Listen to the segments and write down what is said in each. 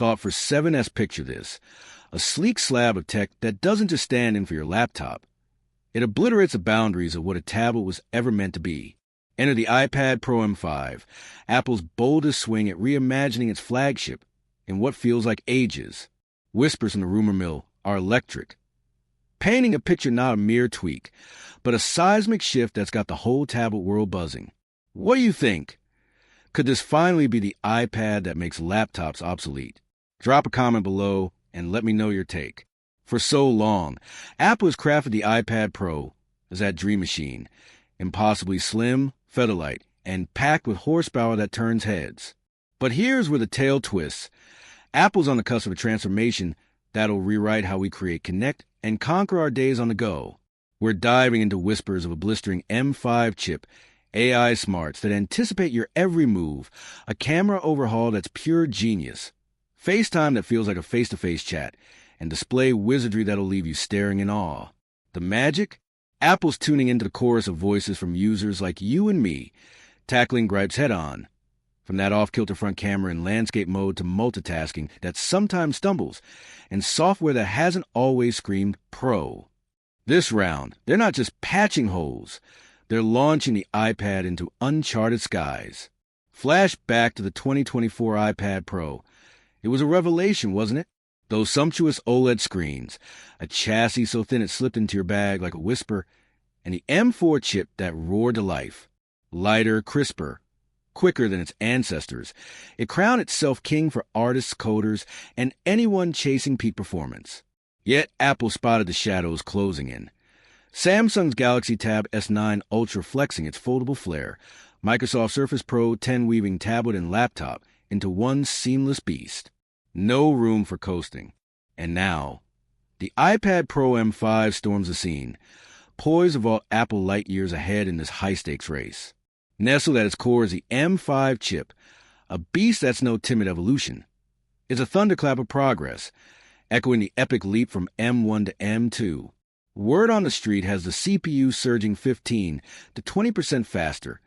thought for 7S. Picture this: a sleek slab of tech that doesn't just stand in for your laptop. It obliterates the boundaries of what a tablet was ever meant to be. Enter the iPad Pro M5, Apple's boldest swing at reimagining its flagship in what feels like ages. Whispers from the rumor mill are electric, painting a picture not a mere tweak, but a seismic shift that's got the whole tablet world buzzing. What do you think? Could this finally be the iPad that makes laptops obsolete? Drop a comment below and let me know your take. For so long, Apple has crafted the iPad Pro as that dream machine, impossibly slim, featherlight, and packed with horsepower that turns heads. But here's where the tale twists. Apple's on the cusp of a transformation that'll rewrite how we create, connect, and conquer our days on the go. We're diving into whispers of a blistering M5 chip, AI smarts that anticipate your every move, a camera overhaul that's pure genius, FaceTime that feels like a face-to-face chat, and display wizardry that'll leave you staring in awe. The magic? Apple's tuning into the chorus of voices from users like you and me, tackling gripes head-on. From that off-kilter front camera in landscape mode to multitasking that sometimes stumbles, and software that hasn't always screamed pro. This round, they're not just patching holes, they're launching the iPad into uncharted skies. Flash back to the 2024 iPad Pro. It was a revelation, wasn't it? Those sumptuous OLED screens, a chassis so thin it slipped into your bag like a whisper, and the M4 chip that roared to life. Lighter, crisper, quicker than its ancestors, it crowned itself king for artists, coders, and anyone chasing peak performance. Yet Apple spotted the shadows closing in. Samsung's Galaxy Tab S9 Ultra flexing its foldable flare, Microsoft Surface Pro 10 weaving tablet and laptop into one seamless beast. No room for coasting. And now, the iPad Pro M5 storms the scene, poised to vault Apple light years ahead in this high-stakes race. Nestled at its core is the M5 chip, a beast that's no timid evolution. It's a thunderclap of progress, echoing the epic leap from M1 to M2. Word on the street has the CPU surging 15 to 20% faster,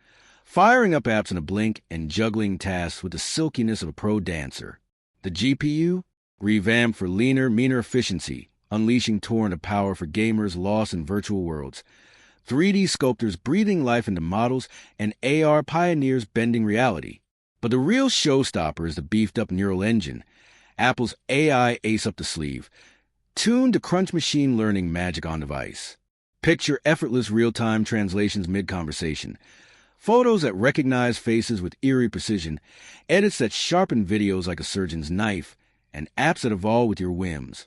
firing up apps in a blink and juggling tasks with the silkiness of a pro dancer. The GPU? Revamped for leaner, meaner efficiency, unleashing torrent of power for gamers lost in virtual worlds. 3D sculptors breathing life into models, and AR pioneers bending reality. But the real showstopper is the beefed-up neural engine, Apple's AI ace up the sleeve, tuned to crunch machine learning magic on device. Picture effortless real-time translations mid-conversation, photos that recognize faces with eerie precision, edits that sharpen videos like a surgeon's knife, and apps that evolve with your whims,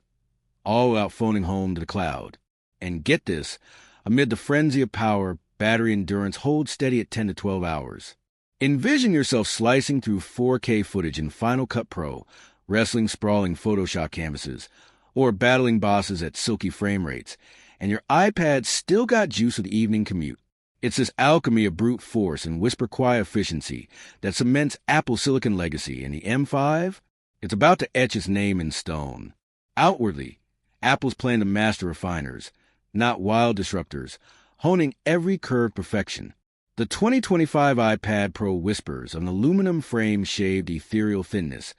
all without phoning home to the cloud. And get this, amid the frenzy of power, battery endurance holds steady at 10 to 12 hours. Envision yourself slicing through 4K footage in Final Cut Pro, wrestling sprawling Photoshop canvases, or battling bosses at silky frame rates, and your iPad still got juice for the evening commute. It's this alchemy of brute force and whisper-quiet efficiency that cements Apple's silicon legacy, and the M5? It's about to etch its name in stone. Outwardly, Apple's playing the master refiners, not wild disruptors, honing every curve perfection. The 2025 iPad Pro whispers of an aluminum frame shaved ethereal thinness,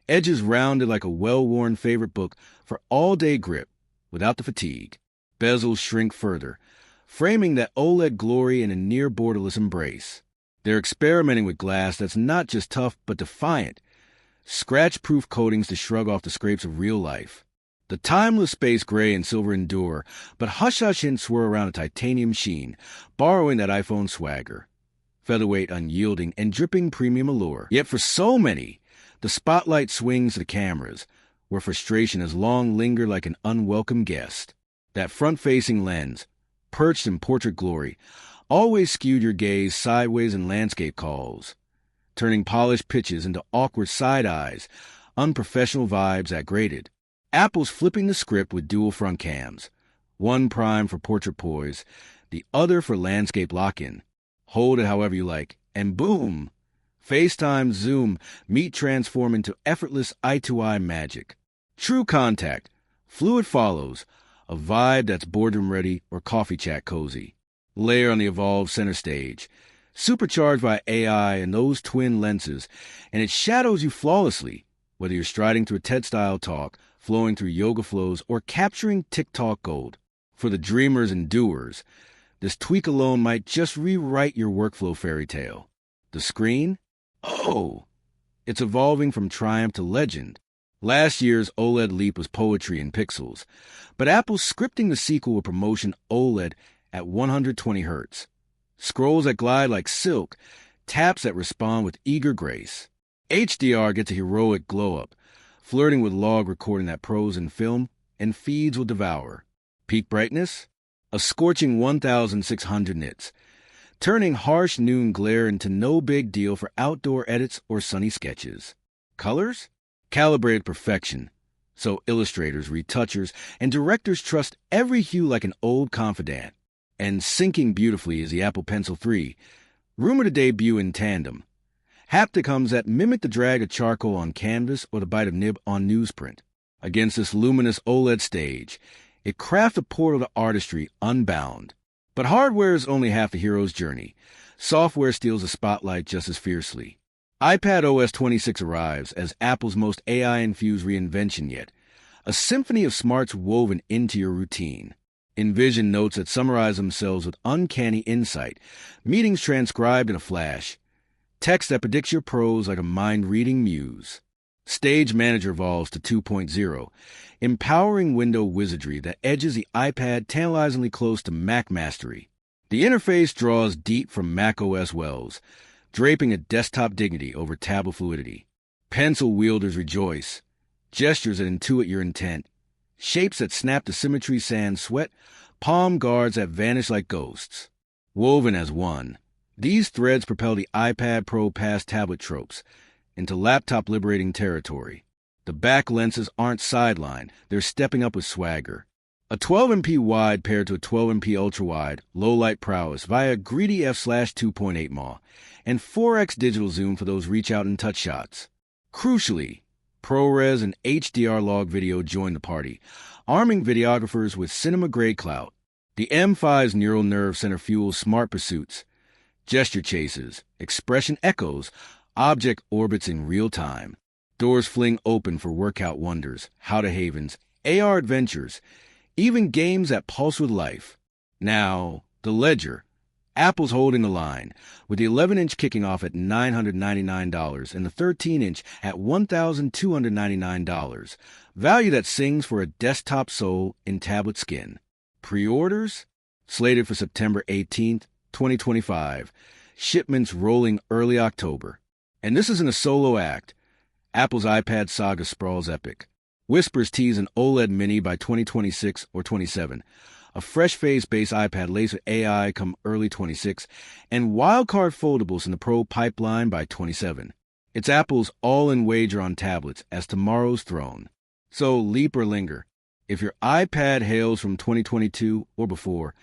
edges rounded like a well-worn favorite book for all-day grip without the fatigue. Bezels shrink further, framing that OLED glory in a near-borderless embrace. They're experimenting with glass that's not just tough but defiant, scratch-proof coatings to shrug off the scrapes of real life. The timeless space gray and silver endure, but hush-hush hints swirl around a titanium sheen, borrowing that iPhone swagger. Featherweight, unyielding, and dripping premium allure. Yet for so many, the spotlight swings to the cameras, where frustration has long lingered like an unwelcome guest. That front-facing lens, perched in portrait glory, always skewed your gaze sideways in landscape calls, turning polished pitches into awkward side eyes, unprofessional vibes that grated. Apple's flipping the script with dual front cams, one prime for portrait poise, the other for landscape lock-in. Hold it however you like, and boom! FaceTime, Zoom, meet transform into effortless eye-to-eye magic. True contact, fluid follows, a vibe that's boardroom-ready or coffee chat cozy. Layer on the evolved center stage, supercharged by AI and those twin lenses, and it shadows you flawlessly, Whether you're striding through a TED-style talk, flowing through yoga flows, or capturing TikTok gold, for the dreamers and doers, this tweak alone might just rewrite your workflow fairy tale. The screen? Oh, it's evolving from triumph to legend. Last year's OLED leap was poetry in pixels, but Apple's scripting the sequel with Promotion OLED at 120 Hz. Scrolls that glide like silk, taps that respond with eager grace. HDR gets a heroic glow-up, flirting with log recording that pros in film and feeds will devour. Peak brightness? A scorching 1,600 nits, turning harsh noon glare into no big deal for outdoor edits or sunny sketches. Colors? Calibrated perfection, so illustrators, retouchers, and directors trust every hue like an old confidant. And syncing beautifully is the Apple Pencil 3, rumored to debut in tandem. Haptic hums that mimic the drag of charcoal on canvas or the bite of nib on newsprint. Against this luminous OLED stage, it crafts a portal to artistry unbound. But hardware is only half the hero's journey. Software steals the spotlight just as fiercely. iPad OS 26 arrives as Apple's most AI-infused reinvention yet, a symphony of smarts woven into your routine. Envision notes that summarize themselves with uncanny insight, meetings transcribed in a flash, text that predicts your prose like a mind-reading muse. Stage Manager evolves to 2.0, empowering window wizardry that edges the iPad tantalizingly close to Mac mastery. The interface draws deep from macOS wells, draping a desktop dignity over tablet fluidity. Pencil wielders rejoice, gestures that intuit your intent, shapes that snap to symmetry sans sweat, palm guards that vanish like ghosts. Woven as one, these threads propel the iPad Pro past tablet tropes into laptop-liberating territory. The back lenses aren't sidelined, they're stepping up with swagger. A 12MP wide paired to a 12MP ultra-wide, low-light prowess via greedy f/2.8 MAW, and 4x digital zoom for those reach-out and touch shots. Crucially, ProRes and HDR log video join the party, arming videographers with cinema-grade clout. The M5's neural nerve center fuels smart pursuits, gesture chases, expression echoes, object orbits in real time. Doors fling open for workout wonders, how-to-havens, AR adventures, even games that pulse with life. Now, the Ledger. Apple's holding the line, with the 11-inch kicking off at $999 and the 13-inch at $1,299, value that sings for a desktop soul in tablet skin. Pre-orders? Slated for September 18th, 2025. Shipments rolling early October. And this isn't a solo act. Apple's iPad saga sprawls epic. Whispers tease an OLED Mini by 2026 or 27, a fresh face-based iPad laced with AI come early 26, and wildcard foldables in the Pro pipeline by 27. It's Apple's all-in wager on tablets as tomorrow's throne. So leap or linger. If your iPad hails from 2022 or before,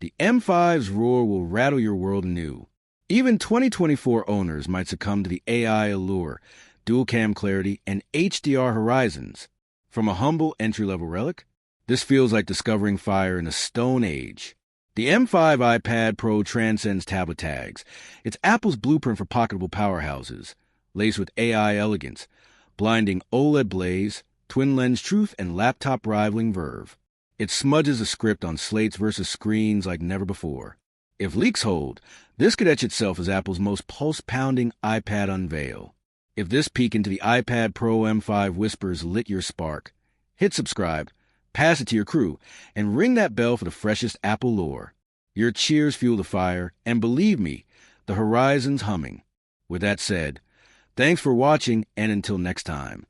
the M5's roar will rattle your world anew. Even 2024 owners might succumb to the AI allure, dual-cam clarity, and HDR horizons. From a humble entry-level relic, this feels like discovering fire in a stone age. The M5 iPad Pro transcends tablet tags. It's Apple's blueprint for pocketable powerhouses, laced with AI elegance, blinding OLED blaze, twin-lens truth, and laptop-rivaling verve. It smudges the script on slates versus screens like never before. If leaks hold, this could etch itself as Apple's most pulse-pounding iPad unveil. If this peek into the iPad Pro M5 whispers lit your spark, hit subscribe, pass it to your crew, and ring that bell for the freshest Apple lore. Your cheers fuel the fire, and believe me, the horizon's humming. With that said, thanks for watching, and until next time.